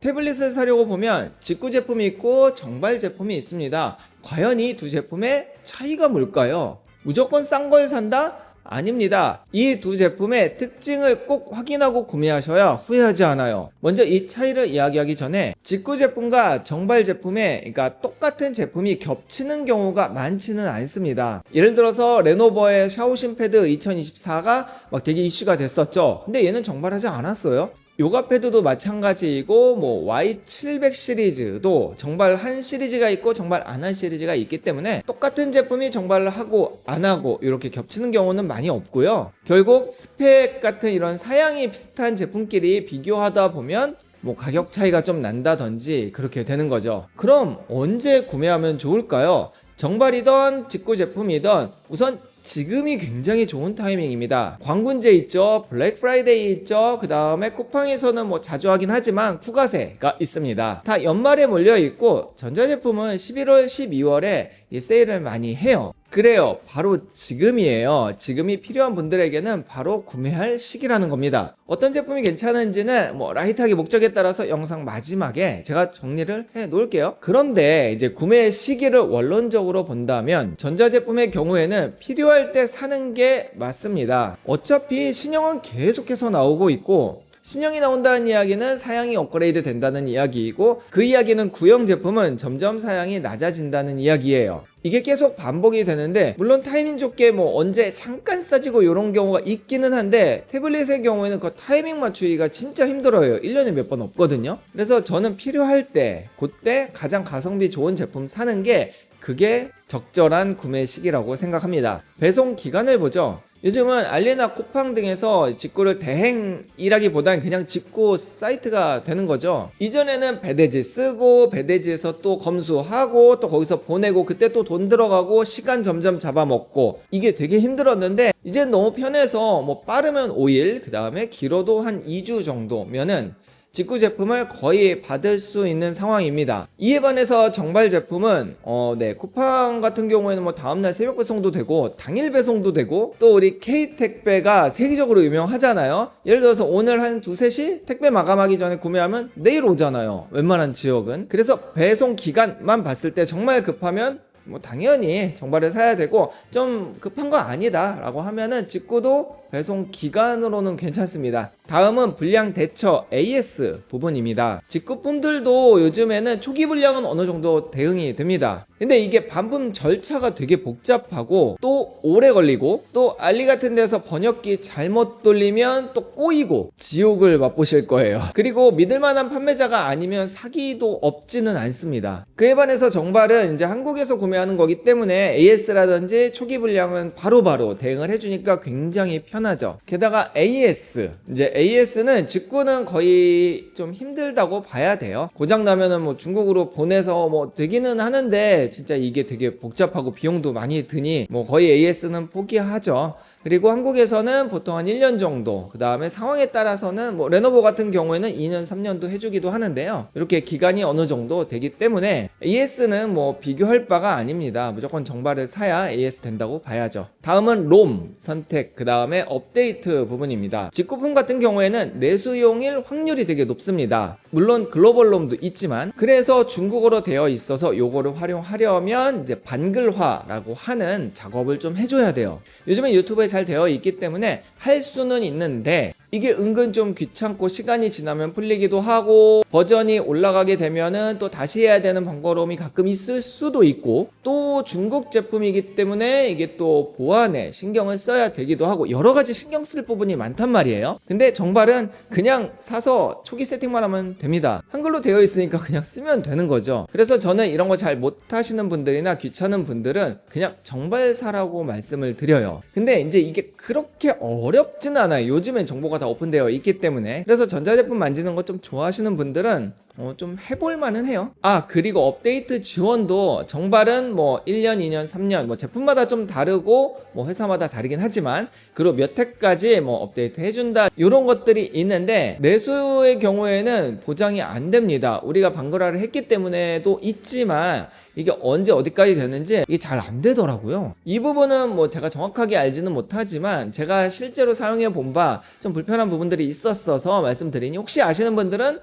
태블릿을 사려고 보면 직구 제품이 있고 정발 제품이 있습니다. 과연 이 두 제품의 차이가 뭘까요? 무조건 싼 걸 산다? 아닙니다. 이 두 제품의 특징을 꼭 확인하고 구매하셔야 후회하지 않아요. 먼저 이 차이를 이야기하기 전에 직구 제품과 정발 제품에 그러니까 똑같은 제품이 겹치는 경우가 많지는 않습니다. 예를 들어서 레노버의 샤오신 패드 2024가 막 되게 이슈가 됐었죠. 근데 얘는 정발하지 않았어요. 요가 패드도 마찬가지이고 뭐 Y700 시리즈도 정발 한 시리즈가 있고 정발 안 한 시리즈가 있기 때문에 똑같은 제품이 정발을 하고 안 하고 이렇게 겹치는 경우는 많이 없고요. 결국 스펙 같은 이런 사양이 비슷한 제품끼리 비교하다 보면 뭐 가격 차이가 좀 난다든지 그렇게 되는 거죠. 그럼 언제 구매하면 좋을까요? 정발이던 직구 제품이던 우선 지금이 굉장히 좋은 타이밍입니다. 광군제 있죠, 블랙 프라이데이 있죠, 그 다음에 쿠팡에서는 뭐 자주 하긴 하지만 쿠가세가 있습니다. 다 연말에 몰려 있고 전자제품은 11월 12월에 이 세일을 많이 해요. 그래요, 바로 지금이에요. 지금이 필요한 분들에게는 바로 구매할 시기라는 겁니다. 어떤 제품이 괜찮은지는 뭐 라이트하게 목적에 따라서 영상 마지막에 제가 정리를 해 놓을게요. 그런데 이제 구매 시기를 원론적으로 본다면 전자제품의 경우에는 필요할 때 사는 게 맞습니다. 어차피 신형은 계속해서 나오고 있고 신형이 나온다는 이야기는 사양이 업그레이드 된다는 이야기이고 그 이야기는 구형 제품은 점점 사양이 낮아진다는 이야기예요. 이게 계속 반복이 되는데 물론 타이밍 좋게 뭐 언제 잠깐 싸지고 이런 경우가 있기는 한데 태블릿의 경우에는 그 타이밍 맞추기가 진짜 힘들어요. 1년에 몇 번 없거든요. 그래서 저는 필요할 때 그때 가장 가성비 좋은 제품 사는 게 그게 적절한 구매 시기라고 생각합니다. 배송 기간을 보죠. 요즘은 알리나 쿠팡 등에서 직구를 대행이라기보단 그냥 직구 사이트가 되는 거죠. 이전에는 배대지 쓰고 배대지에서 또 검수하고 또 거기서 보내고 그때 또 돈 들어가고 시간 점점 잡아먹고 이게 되게 힘들었는데 이젠 너무 편해서 뭐 빠르면 5일 그 다음에 길어도 한 2주 정도면은 직구 제품을 거의 받을 수 있는 상황입니다. 이에 반해서 정발 제품은 쿠팡 같은 경우에는 뭐 다음날 새벽 배송도 되고 당일 배송도 되고 또 우리 K택배가 세계적으로 유명하잖아요. 예를 들어서 오늘 한 2, 3시 택배 마감하기 전에 구매하면 내일 오잖아요. 웬만한 지역은. 그래서 배송 기간만 봤을 때 정말 급하면 뭐 당연히 정발을 사야 되고 좀 급한 거 아니다 라고 하면은 직구도 배송 기간으로는 괜찮습니다. 다음은 불량 대처 AS 부분입니다. 직구품들도 요즘에는 초기 불량은 어느 정도 대응이 됩니다. 근데 이게 반품 절차가 되게 복잡하고 또 오래 걸리고 또 알리 같은 데서 번역기 잘못 돌리면 또 꼬이고 지옥을 맛보실 거예요. 그리고 믿을만한 판매자가 아니면 사기도 없지는 않습니다. 그에 반해서 정발은 이제 한국에서 구매하는 거기 때문에 AS라든지 초기 불량은 바로바로 대응을 해주니까 굉장히 편하죠. 게다가 이제 AS는 직구는 거의 좀 힘들다고 봐야 돼요. 고장 나면은 뭐 중국으로 보내서 뭐 되기는 하는데 진짜 이게 되게 복잡하고 비용도 많이 드니 뭐 거의 AS는 포기하죠. 그리고 한국에서는 보통 한 1년 정도, 그 다음에 상황에 따라서는 뭐 레노버 같은 경우에는 2년, 3년도 해주기도 하는데요. 이렇게 기간이 어느 정도 되기 때문에 AS는 뭐 비교할 바가 아닙니다. 무조건 정발을 사야 AS 된다고 봐야죠. 다음은 롬 선택, 그 다음에 업데이트 부분입니다. 직구품 같은 경우에는 내수용일 확률이 되게 높습니다. 물론 글로벌 롬도 있지만 그래서 중국어로 되어 있어서 요거를 활용하려면 이제 반글화라고 하는 작업을 좀 해줘야 돼요. 요즘에 유튜브에 잘 되어 있기 때문에 할 수는 있는데 이게 은근 좀 귀찮고 시간이 지나면 풀리기도 하고 버전이 올라가게 되면은 또 다시 해야 되는 번거로움이 가끔 있을 수도 있고 또 중국 제품이기 때문에 이게 또 보안에 신경을 써야 되기도 하고 여러 가지 신경 쓸 부분이 많단 말이에요. 근데 정발은 그냥 사서 초기 세팅만 하면 됩니다. 한글로 되어 있으니까 그냥 쓰면 되는 거죠. 그래서 저는 이런 거 잘 못하시는 분들이나 귀찮은 분들은 그냥 정발 사라고 말씀을 드려요. 근데 이제 이게 그렇게 어렵지는 않아요. 요즘엔 정보가 다 오픈되어 있기 때문에. 그래서 전자제품 만지는 거 좀 좋아하시는 분들은 좀 해볼만은 해요. 그리고 업데이트 지원도 정발은 뭐 1년, 2년, 3년 뭐 제품마다 좀 다르고 뭐 회사마다 다르긴 하지만 그리고 몇 회까지 뭐 업데이트 해준다 이런 것들이 있는데 내수의 경우에는 보장이 안 됩니다. 우리가 반글화를 했기 때문에도 있지만 이게 언제 어디까지 되는지 이게 잘 안 되더라고요. 이 부분은 뭐 제가 정확하게 알지는 못하지만 제가 실제로 사용해 본 바 좀 불편한 부분들이 있었어서 말씀드리니 혹시 아시는 분들은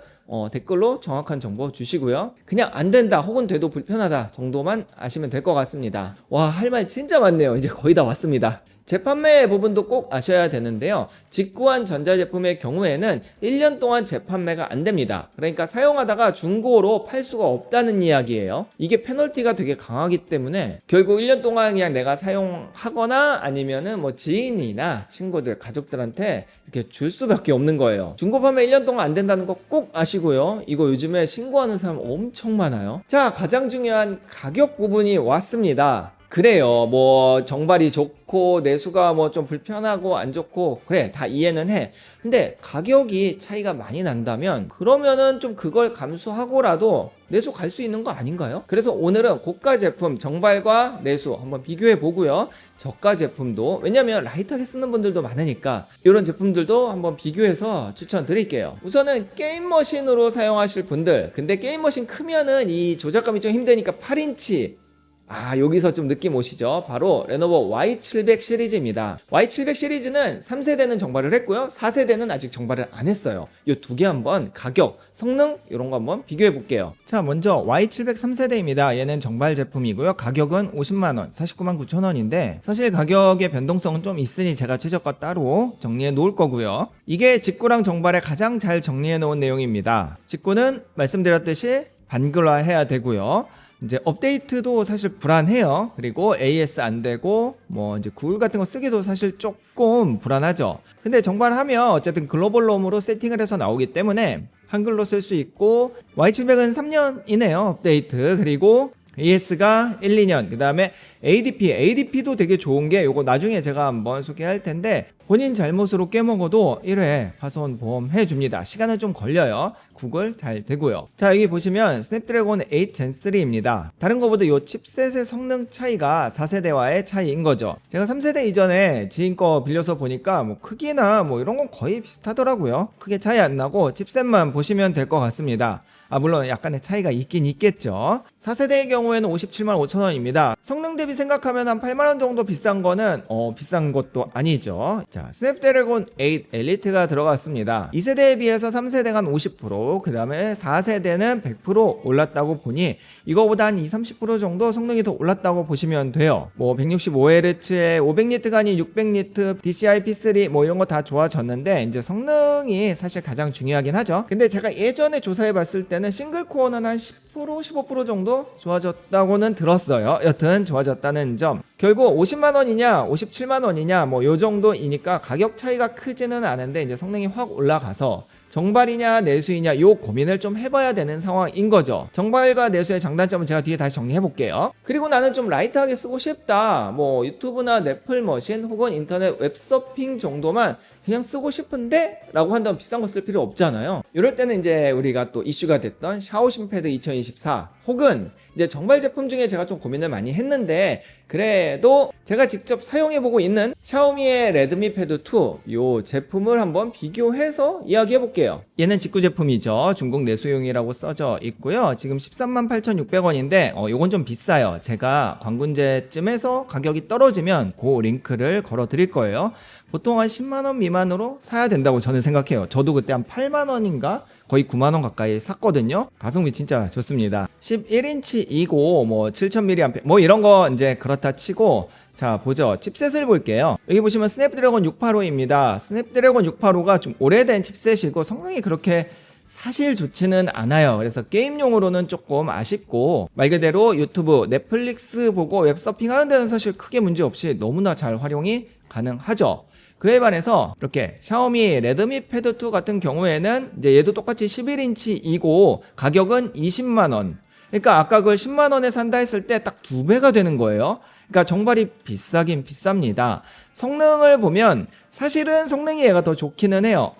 댓글로 정확한 정보 주시고요. 그냥 안 된다 혹은 돼도 불편하다 정도만 아시면 될 것 같습니다. 와, 할 말 진짜 많네요. 이제 거의 다 왔습니다. 재판매 부분도 꼭 아셔야 되는데요. 직구한 전자제품의 경우에는 1년 동안 재판매가 안 됩니다. 그러니까 사용하다가 중고로 팔 수가 없다는 이야기예요. 이게 페널티가 되게 강하기 때문에 결국 1년 동안 그냥 내가 사용하거나 아니면은 뭐 지인이나 친구들, 가족들한테 이렇게 줄 수밖에 없는 거예요. 중고 판매 1년 동안 안 된다는 거 꼭 아시고요. 이거 요즘에 신고하는 사람 엄청 많아요. 자, 가장 중요한 가격 부분이 왔습니다. 그래요. 뭐 정발이 좋고 내수가 뭐 좀 불편하고 안 좋고 그래, 다 이해는 해. 근데 가격이 차이가 많이 난다면 그러면은 좀 그걸 감수하고라도 내수 갈 수 있는 거 아닌가요? 그래서 오늘은 고가 제품 정발과 내수 한번 비교해 보고요. 저가 제품도, 왜냐면 라이트하게 쓰는 분들도 많으니까 이런 제품들도 한번 비교해서 추천드릴게요. 우선은 게임 머신으로 사용하실 분들, 근데 게임 머신 크면은 이 조작감이 좀 힘드니까 8인치, 여기서 좀 느낌 오시죠? 바로 레노버 Y700 시리즈입니다. Y700 시리즈는 3세대는 정발을 했고요. 4세대는 아직 정발을 안 했어요. 이 두 개 한번 가격, 성능 이런 거 한번 비교해 볼게요. 자, 먼저 Y700 3세대입니다. 얘는 정발 제품이고요. 가격은 50만원, 499,900원인데 사실 가격의 변동성은 좀 있으니 제가 최저가 따로 정리해 놓을 거고요. 이게 직구랑 정발에 가장 잘 정리해 놓은 내용입니다. 직구는 말씀드렸듯이 반글화 해야 되고요. 이제 업데이트도 사실 불안해요. 그리고 AS 안 되고 뭐 이제 구글 같은 거 쓰기도 사실 조금 불안하죠. 근데 정발하면 어쨌든 글로벌 롬으로 세팅을 해서 나오기 때문에 한글로 쓸 수 있고, Y700은 3년이네요 업데이트. 그리고 AS가 1, 2년, 그 다음에 ADP도 되게 좋은 게 요거 나중에 제가 한번 소개할 텐데 본인 잘못으로 깨먹어도 1회 파손 보험 해줍니다. 시간은 좀 걸려요. 구글 잘 되고요. 자, 여기 보시면 스냅드래곤 8 Gen 3입니다. 다른 거보다 요 칩셋의 성능 차이가 4세대와의 차이인 거죠. 제가 3세대 이전에 지인 거 빌려서 보니까 뭐 크기나 뭐 이런 건 거의 비슷하더라고요. 크게 차이 안 나고 칩셋만 보시면 될 것 같습니다. 물론 약간의 차이가 있긴 있겠죠. 4세대의 경우에는 575,000원입니다. 성능 대비 생각하면 한 8만원 정도 비싼 거는 비싼 것도 아니죠. 자, 스냅드래곤 8 엘리트가 들어갔습니다. 2세대에 비해서 3세대가 한 50%, 그 다음에 4세대는 100% 올랐다고 보니 이거보다 한 20-30% 정도 성능이 더 올랐다고 보시면 돼요. 뭐 165Hz에 500니트가 아닌 600니트, DCI P3 뭐 이런 거 다 좋아졌는데 이제 성능이 사실 가장 중요하긴 하죠. 근데 제가 예전에 조사해 봤을 때는 싱글 코어는 한 10%, 15% 정도 좋아졌다고는 들었어요. 여튼 좋아졌다는 점. 결국 50만원이냐 57만원이냐 뭐 요 정도이니까 가격 차이가 크지는 않은데 이제 성능이 확 올라가서 정발이냐 내수이냐 요 고민을 좀 해봐야 되는 상황인 거죠. 정발과 내수의 장단점은 제가 뒤에 다시 정리해 볼게요. 그리고 나는 좀 라이트하게 쓰고 싶다, 뭐 유튜브나 넷플 머신 혹은 인터넷 웹서핑 정도만 그냥 쓰고 싶은데 라고 한다면 비싼 거 쓸 필요 없잖아요. 이럴 때는 이제 우리가 또 이슈가 됐던 샤오싱패드 2024 혹은 이제 정발 제품 중에 제가 좀 고민을 많이 했는데 그래도 제가 직접 사용해보고 있는 샤오미의 레드미 패드 2 요 제품을 한번 비교해서 이야기해볼게요. 얘는 직구 제품이죠. 중국 내수용이라고 써져 있고요. 지금 138,600원인데 요건 좀 비싸요. 제가 광군제쯤에서 가격이 떨어지면 그 링크를 걸어 드릴 거예요. 보통 한 10만원 미만으로 사야 된다고 저는 생각해요. 저도 그때 한 8만원인가? 거의 9만원 가까이 샀거든요. 가성비 진짜 좋습니다. 11인치이고 뭐 7000mAh 뭐 이런 거 이제 그렇다 치고, 자 보죠. 칩셋을 볼게요. 여기 보시면 스냅드래곤 685입니다. 스냅드래곤 685가 좀 오래된 칩셋이고 성능이 그렇게 사실 좋지는 않아요. 그래서 게임용으로는 조금 아쉽고, 말 그대로 유튜브, 넷플릭스 보고 웹서핑 하는 데는 사실 크게 문제 없이 너무나 잘 활용이 가능하죠. 그에 반해서 이렇게 샤오미 레드미 패드 2 같은 경우에는 이제 얘도 똑같이 11인치이고 가격은 20만원. 그러니까 아까 그걸 10만원에 산다 했을 때 딱 2배가 되는 거예요. 그러니까 정발이 비싸긴 비쌉니다. 성능을 보면 사실은 성능이 얘가 더 좋기는 해요.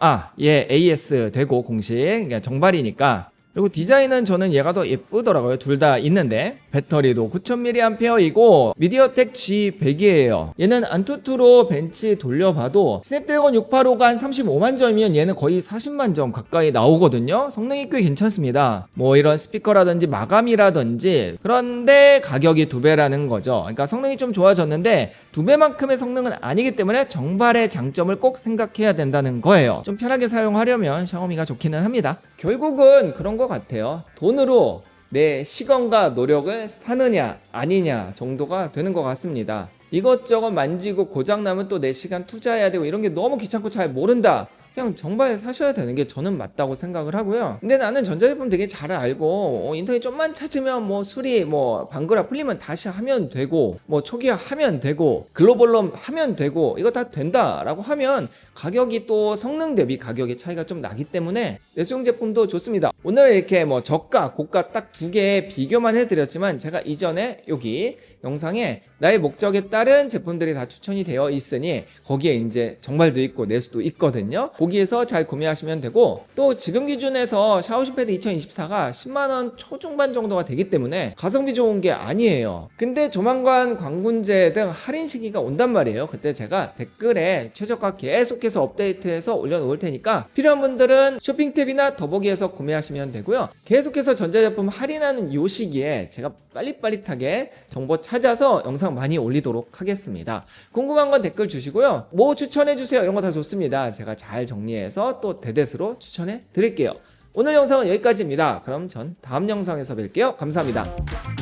얘 AS 되고 공식, 그러니까 정발이니까. 그리고 디자인은 저는 얘가 더 예쁘더라고요. 둘 다 있는데 배터리도 9000mAh이고 미디어텍 G100이에요. 얘는 안투투로 벤치 돌려봐도 스냅드래곤 685가 한 35만 점이면 얘는 거의 40만 점 가까이 나오거든요. 성능이 꽤 괜찮습니다. 뭐 이런 스피커라든지 마감이라든지. 그런데 가격이 2배라는 거죠. 그러니까 성능이 좀 좋아졌는데 2배만큼의 성능은 아니기 때문에 정발의 장점을 꼭 생각해야 된다는 거예요. 좀 편하게 사용하려면 샤오미가 좋기는 합니다. 결국은 그런 것 같아요. 돈으로 내 시간과 노력을 사느냐 아니냐 정도가 되는 것 같습니다. 이것저것 만지고 고장나면 또 내 시간 투자해야 되고 이런 게 너무 귀찮고 잘 모른다. 그냥 정말 사셔야 되는 게 저는 맞다고 생각을 하고요. 근데 나는 전자제품 되게 잘 알고 인터넷 좀만 찾으면 뭐 수리 뭐 방그라 풀리면 다시 하면 되고 뭐 초기화 하면 되고 글로벌로 하면 되고 이거 다 된다라고 하면 가격이 또 성능 대비 가격의 차이가 좀 나기 때문에 내수용 제품도 좋습니다. 오늘 이렇게 뭐 저가 고가 딱 두 개 비교만 해드렸지만 제가 이전에 여기 영상에 나의 목적에 따른 제품들이 다 추천이 되어 있으니 거기에 이제 정발도 있고 내수도 있거든요. 거기에서 잘 구매하시면 되고 또 지금 기준에서 샤오시 패드 2024가 10만원 초중반 정도가 되기 때문에 가성비 좋은 게 아니에요. 근데 조만간 광군제 등 할인 시기가 온단 말이에요. 그때 제가 댓글에 최저가 계속해서 업데이트해서 올려놓을 테니까 필요한 분들은 쇼핑 탭이나 더보기에서 구매하시면 되고요. 계속해서 전자제품 할인하는 요 시기에 제가 빨리빨리하게 정보 찾아서 영상 많이 올리도록 하겠습니다. 궁금한 건 댓글 주시고요. 뭐 추천해주세요. 이런 거 다 좋습니다. 제가 잘 정리해서 또 대대수로 추천해 드릴게요. 오늘 영상은 여기까지입니다. 그럼 전 다음 영상에서 뵐게요. 감사합니다.